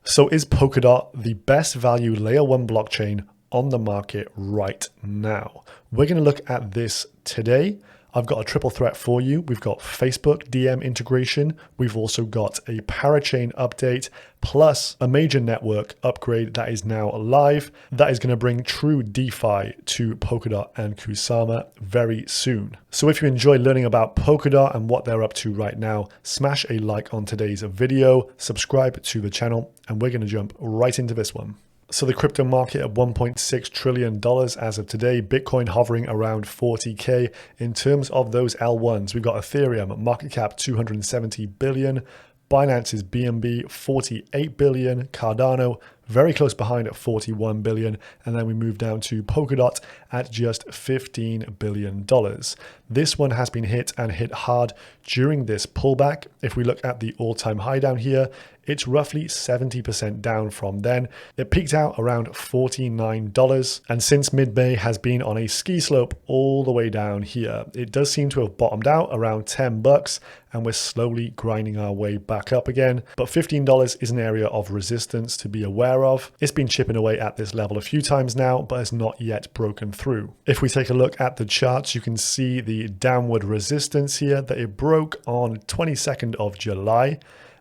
So is Polkadot the best value layer 1 blockchain on the market right now? We're going to look at this today. I've got a triple threat for you. We've got Facebook Diem integration. We've also got a Parachain update, plus a major network upgrade that is now live. That is going to bring true DeFi to Polkadot and Kusama very soon. So if you enjoy learning about Polkadot and what they're up to right now, smash a like on today's video, subscribe to the channel, and we're going to jump right into this one. So the crypto market at $1.6 trillion as of today, Bitcoin hovering around 40K. In terms of those L1s, we've got Ethereum, market cap 270 billion, Binance's BNB 48 billion, Cardano very close behind at 41 billion, and then we move down to Polkadot at just $15 billion. This one has been hit and hit hard during this pullback. If we look at the all-time high down here, it's roughly 70% down from then. It peaked out around $49, and since mid-May has been on a ski slope all the way down here. It does seem to have bottomed out around $10, and we're slowly grinding our way back up again. But $15 is an area of resistance to be aware of. It's been chipping away at this level a few times now, but has not yet broken through. If we take a look at the charts, you can see the downward resistance here that it broke on 22nd of July.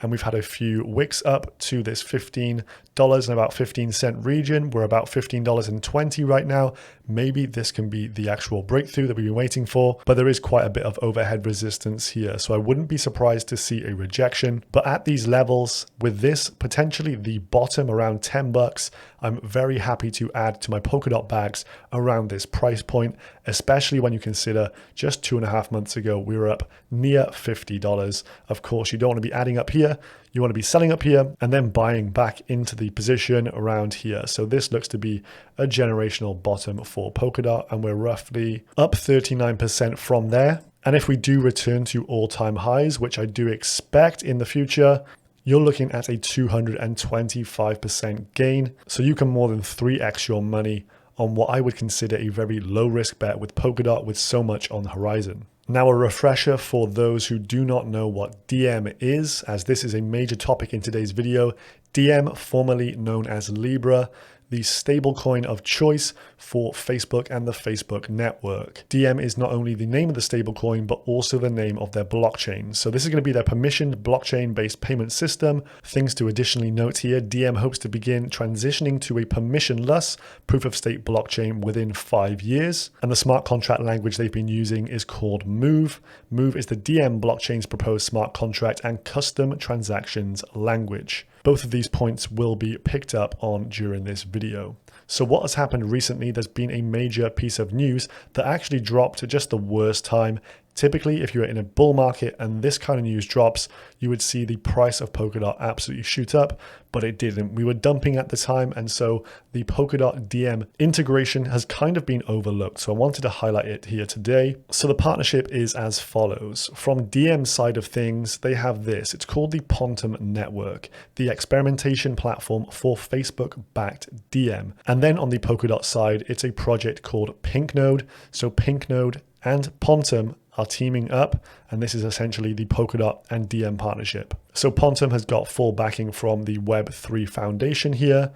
And we've had a few wicks up to this $15 and about 15-cent region. We're about $15.20 right now. Maybe this can be the actual breakthrough that we've been waiting for, but there is quite a bit of overhead resistance here. So I wouldn't be surprised to see a rejection. But at these levels, with this potentially the bottom around $10, I'm very happy to add to my Polkadot bags around this price point, especially when you consider just 2.5 months ago, we were up near $50. Of course, you don't want to be adding up here. You want to be selling up here and then buying back into the position around here. So this looks to be a generational bottom for Polkadot, and we're roughly up 39% from there. And if we do return to all-time highs, which I do expect in the future, you're looking at a 225% gain. So you can more than 3x your money on what I would consider a very low risk bet with Polkadot with so much on the horizon. Now, a refresher for those who do not know what Diem is, as this is a major topic in today's video. Diem, formerly known as Libra, the stablecoin of choice for Facebook and the Facebook network. Diem is not only the name of the stablecoin, but also the name of their blockchain. So this is going to be their permissioned blockchain-based payment system. Things to additionally note here, Diem hopes to begin transitioning to a permissionless proof-of-stake blockchain within 5 years. And the smart contract language they've been using is called Move. Move is the Diem blockchain's proposed smart contract and custom transactions language. Both of these points will be picked up on during this video. So what has happened recently, there's been a major piece of news that actually dropped at just the worst time. Typically, if you're in a bull market and this kind of news drops, you would see the price of Polkadot absolutely shoot up, but it didn't. We were dumping at the time, and so the Polkadot Diem integration has kind of been overlooked. So I wanted to highlight it here today. So the partnership is as follows. From Diem's side of things, they have this. It's called the Pontem network, the experimentation platform for Facebook-backed Diem. And then on the Polkadot side, it's a project called Pinknode. So Pinknode and Pontem are teaming up, and this is essentially the Polkadot and Diem partnership. So Pontem has got full backing from the Web3 Foundation here.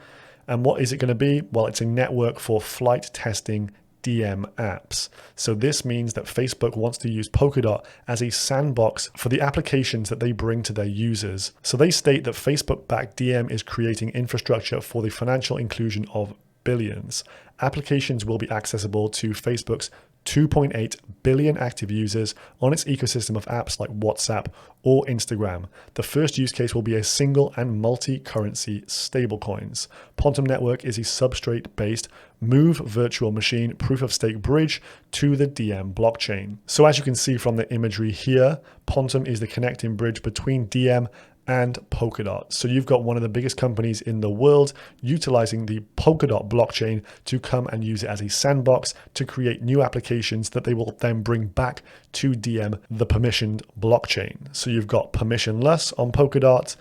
And what is it going to be? Well, it's a network for flight testing Diem apps. So this means that Facebook wants to use Polkadot as a sandbox for the applications that they bring to their users. So they state that Facebook-backed Diem is creating infrastructure for the financial inclusion of billions. Applications will be accessible to Facebook's 2.8 billion active users on its ecosystem of apps like WhatsApp or Instagram. The first use case will be a single and multi-currency stablecoins. Pontem Network is a substrate-based Move virtual machine proof-of-stake bridge to the Diem blockchain. So as you can see from the imagery here, Pontem is the connecting bridge between Diem and Polkadot. So you've got one of the biggest companies in the world utilizing the Polkadot blockchain to come and use it as a sandbox to create new applications that they will then bring back to Diem, the permissioned blockchain. So you've got permissionless on Polkadot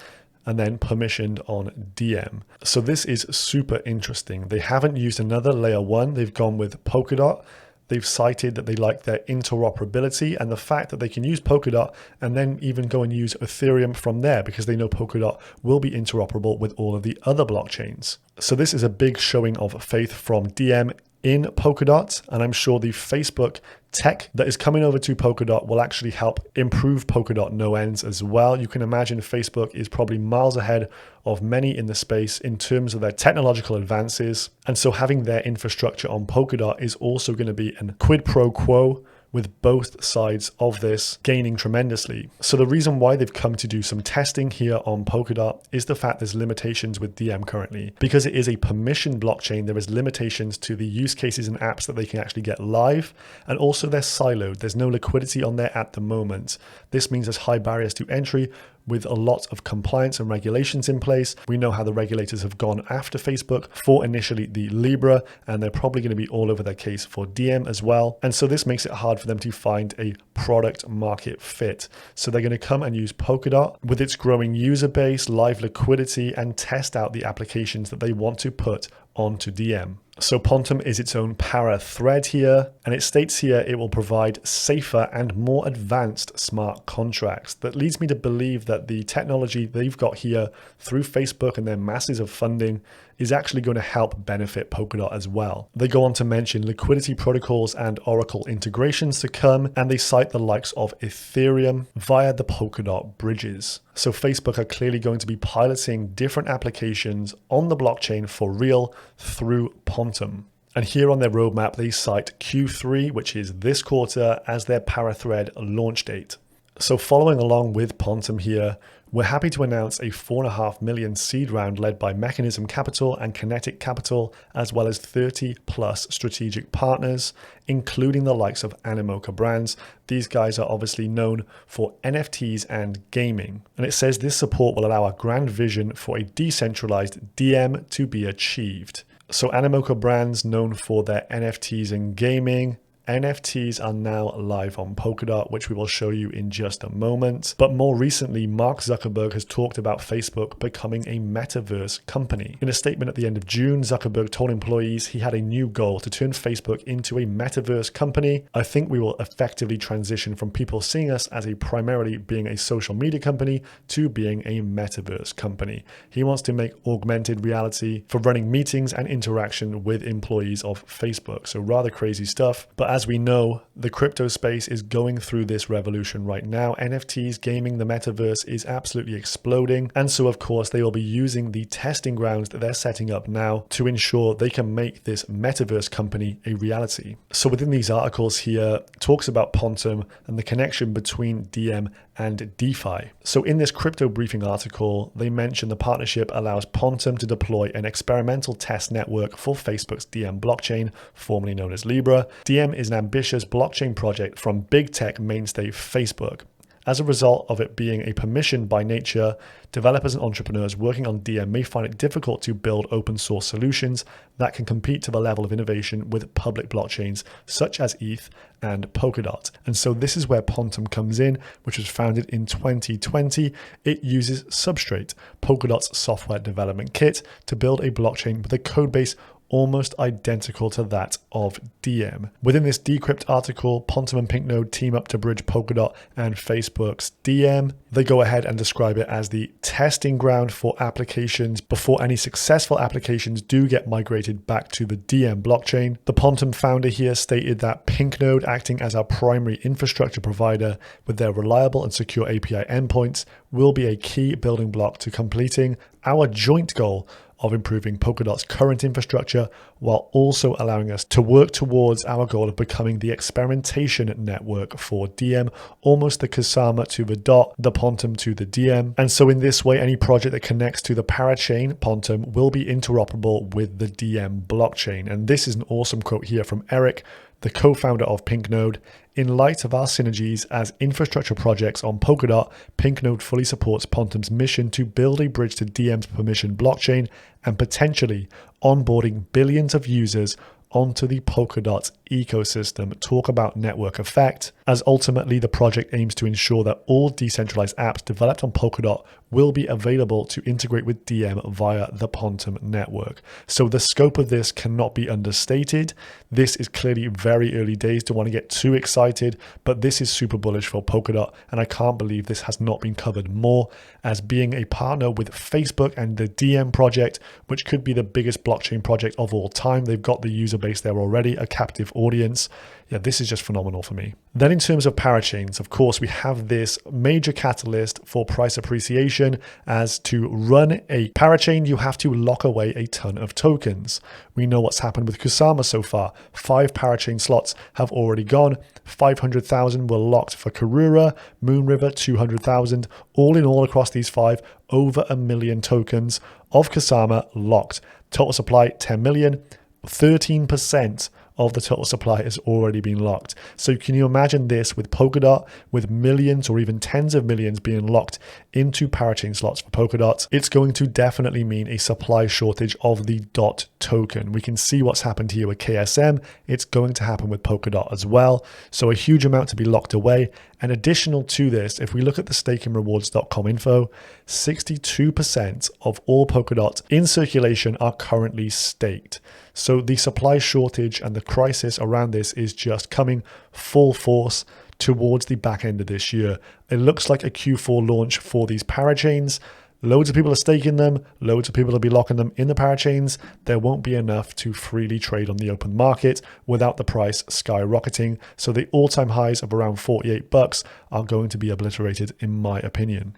and then permissioned on Diem. So this is super interesting. They haven't used another layer one. They've gone with Polkadot They've cited that they like their interoperability and the fact that they can use Polkadot and then even go and use Ethereum from there because they know Polkadot will be interoperable with all of the other blockchains. So this is a big showing of faith from Diem in Polkadot, and I'm sure the Facebook tech that is coming over to Polkadot will actually help improve Polkadot no ends as well. You can imagine Facebook is probably miles ahead of many in the space in terms of their technological advances, and so having their infrastructure on Polkadot is also going to be a quid pro quo, with both sides of this gaining tremendously. So the reason why they've come to do some testing here on Polkadot is the fact there's limitations with Diem currently. Because it is a permission blockchain, there is limitations to the use cases and apps that they can actually get live, and also they're siloed. There's no liquidity on there at the moment. This means there's high barriers to entry with a lot of compliance and regulations in place. We know how the regulators have gone after Facebook for initially the Libra, and they're probably going to be all over their case for Diem as well. And so this makes it hard for them to find a product market fit. So they're going to come and use Polkadot with its growing user base, live liquidity, and test out the applications that they want to put onto Diem. So Pontem is its own Parathread here, and it states here it will provide safer and more advanced smart contracts. That leads me to believe that the technology they've got here through Facebook and their masses of funding is actually going to help benefit Polkadot as well. They go on to mention liquidity protocols and Oracle integrations to come, and they cite the likes of Ethereum via the Polkadot bridges. So Facebook are clearly going to be piloting different applications on the blockchain for real through Pontem. And here on their roadmap, they cite Q3, which is this quarter, as their Parathread launch date. So following along with Pontem here, we're happy to announce a $4.5 million seed round led by Mechanism Capital and Kinetic Capital, as well as 30 plus strategic partners, including the likes of Animoca Brands. These guys are obviously known for NFTs and gaming. And it says this support will allow our grand vision for a decentralized Diem to be achieved. So Animoca Brands, known for their NFTs and gaming. NFTs are now live on Polkadot, which we will show you in just a moment. But more recently, Mark Zuckerberg has talked about Facebook becoming a metaverse company. In a statement at the end of June, Zuckerberg told employees he had a new goal to turn Facebook into a metaverse company. I think we will effectively transition from people seeing us as a primarily being a social media company to being a metaverse company. He wants to make augmented reality for running meetings and interaction with employees of Facebook. So rather crazy stuff. But as we know, the crypto space is going through this revolution right now. NFTs, gaming, the metaverse is absolutely exploding. And so, of course, they will be using the testing grounds that they're setting up now to ensure they can make this metaverse company a reality. So within these articles here, talks about Pontem and the connection between Diem and DeFi. So in this crypto briefing article, they mention the partnership allows Pontem to deploy an experimental test network for Facebook's Diem blockchain, formerly known as Libra. Diem is an ambitious blockchain project from big tech mainstay Facebook. As a result of it being a permission by nature, developers and entrepreneurs working on Diem may find it difficult to build open source solutions that can compete to the level of innovation with public blockchains such as ETH and Polkadot. And so this is where Pontem comes in, which was founded in 2020. It uses Substrate, Polkadot's software development kit, to build a blockchain with a codebase almost identical to that of Diem. Within this Decrypt article, Pontem and Pinknode team up to bridge Polkadot and Facebook's Diem. They go ahead and describe it as the testing ground for applications before any successful applications do get migrated back to the Diem blockchain. The Pontem founder here stated that Pinknode, acting as our primary infrastructure provider with their reliable and secure API endpoints, will be a key building block to completing our joint goal of improving Polkadot's current infrastructure while also allowing us to work towards our goal of becoming the experimentation network for Diem, almost the Kusama to the dot, the Pontem to the Diem. And so in this way, any project that connects to the Parachain, Pontem, will be interoperable with the Diem blockchain. And this is an awesome quote here from Eric, the co-founder of Pinknode. In light of our synergies as infrastructure projects on Polkadot, Pinknode fully supports Pontem's mission to build a bridge to Diem's permission blockchain and potentially onboarding billions of users onto the Polkadot ecosystem. Talk about network effect. as ultimately the project aims to ensure that all decentralized apps developed on Polkadot will be available to integrate with Diem via the Pontem network. So the scope of this cannot be understated. This is clearly very early days, don't want to get too excited, but this is super bullish for Polkadot, and I can't believe this has not been covered more, as being a partner with Facebook and the Diem project, which could be the biggest blockchain project of all time. They've got the user base there already, a captive audience. Yeah, this is just phenomenal for me. Then in terms of parachains, of course, we have this major catalyst for price appreciation, as to run a parachain, you have to lock away a ton of tokens. We know what's happened with Kusama so far. 5 parachain slots have already gone. 500,000 were locked for Karura, Moonriver 200,000. All in all across these 5, over 1 million tokens of Kusama locked. Total supply 10 million, 13% of the total supply has already been locked. So can you imagine this with Polkadot, with millions or even tens of millions being locked into parachain slots for Polkadot? It's going to definitely mean a supply shortage of the DOT token. We can see what's happened here with KSM. It's going to happen with Polkadot as well. So a huge amount to be locked away. And additional to this, if we look at the stakingrewards.com info, 62% of all Polkadot in circulation are currently staked. So the supply shortage and the crisis around this is just coming full force towards the back end of this year. It looks like a Q4 launch for these parachains. Loads of people are staking them. Loads of people will be locking them in the parachains. There won't be enough to freely trade on the open market without the price skyrocketing. So the all-time highs of around $48 are going to be obliterated, in my opinion.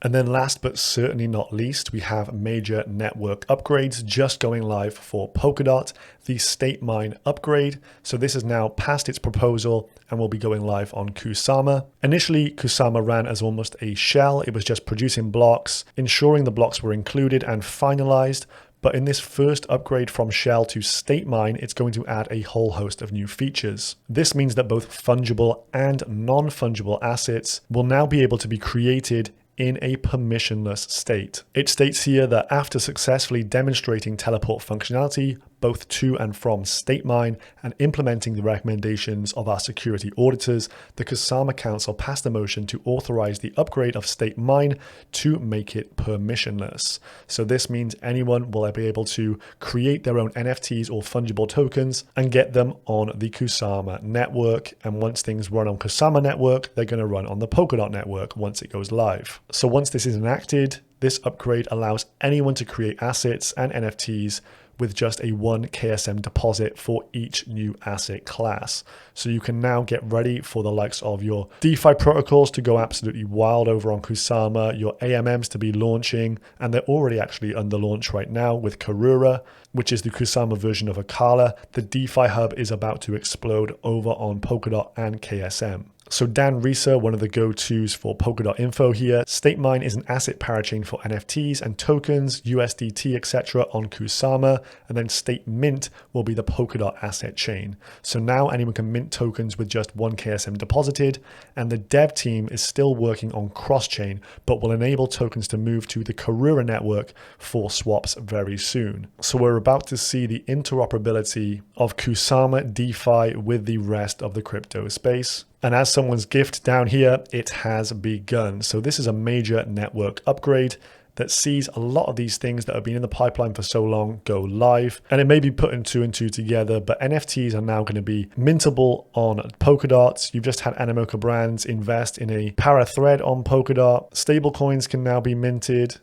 And then last but certainly not least, we have major network upgrades just going live for Polkadot, the Statemine Upgrade. So this is now past its proposal and will be going live on Kusama. Initially, Kusama ran as almost a shell. It was just producing blocks, ensuring the blocks were included and finalized. But in this first upgrade from Shell to Statemine, it's going to add a whole host of new features. This means that both fungible and non-fungible assets will now be able to be created in a permissionless state. It states here that after successfully demonstrating teleport functionality both to and from Statemine and implementing the recommendations of our security auditors, the Kusama Council passed a motion to authorize the upgrade of Statemine to make it permissionless. So this means anyone will be able to create their own NFTs or fungible tokens and get them on the Kusama network. And once things run on Kusama network, they're going to run on the Polkadot network once it goes live. So once this is enacted, this upgrade allows anyone to create assets and NFTs with just a 1 KSM deposit for each new asset class. So you can now get ready for the likes of your DeFi protocols to go absolutely wild over on Kusama, your AMMs to be launching, and they're already actually under launch right now with Karura, which is the Kusama version of Akala. The DeFi hub is about to explode over on Polkadot and KSM. So Dan Rieser, one of the go-tos for Polkadot info here, Statemine is an asset parachain for NFTs and tokens, USDT, etc. on Kusama, and then Statemint will be the Polkadot asset chain. So now anyone can mint tokens with just 1 KSM deposited, and the dev team is still working on cross-chain, but will enable tokens to move to the Karura network for swaps very soon. So we're about to see the interoperability of Kusama DeFi with the rest of the crypto space. And as someone's gift down here, it has begun. So this is a major network upgrade that sees a lot of these things that have been in the pipeline for so long go live. And it may be putting 2 and 2 together, but NFTs are now going to be mintable on Polkadot. You've just had Animoca Brands invest in a Parathread on Polkadot. Stablecoins can now be minted.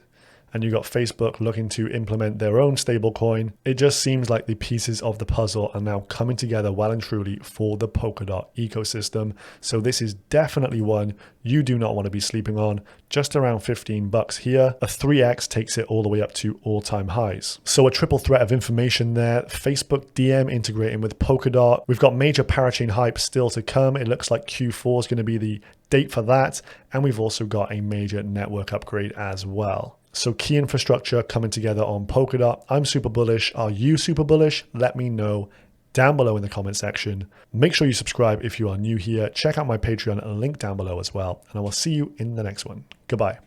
And you got Facebook looking to implement their own stablecoin. It just seems like the pieces of the puzzle are now coming together well and truly for the Polkadot ecosystem. So this is definitely one you do not want to be sleeping on. Just around $15 here. A 3x takes it all the way up to all-time highs. So a triple threat of information there. Facebook Diem integrating with Polkadot. We've got major parachain hype still to come. It looks like Q4 is going to be the date for that. And we've also got a major network upgrade as well. So key infrastructure coming together on Polkadot. I'm super bullish. Are you super bullish? Let me know down below in the comment section. Make sure you subscribe if you are new here. Check out my Patreon, link down below as well. And I will see you in the next one. Goodbye.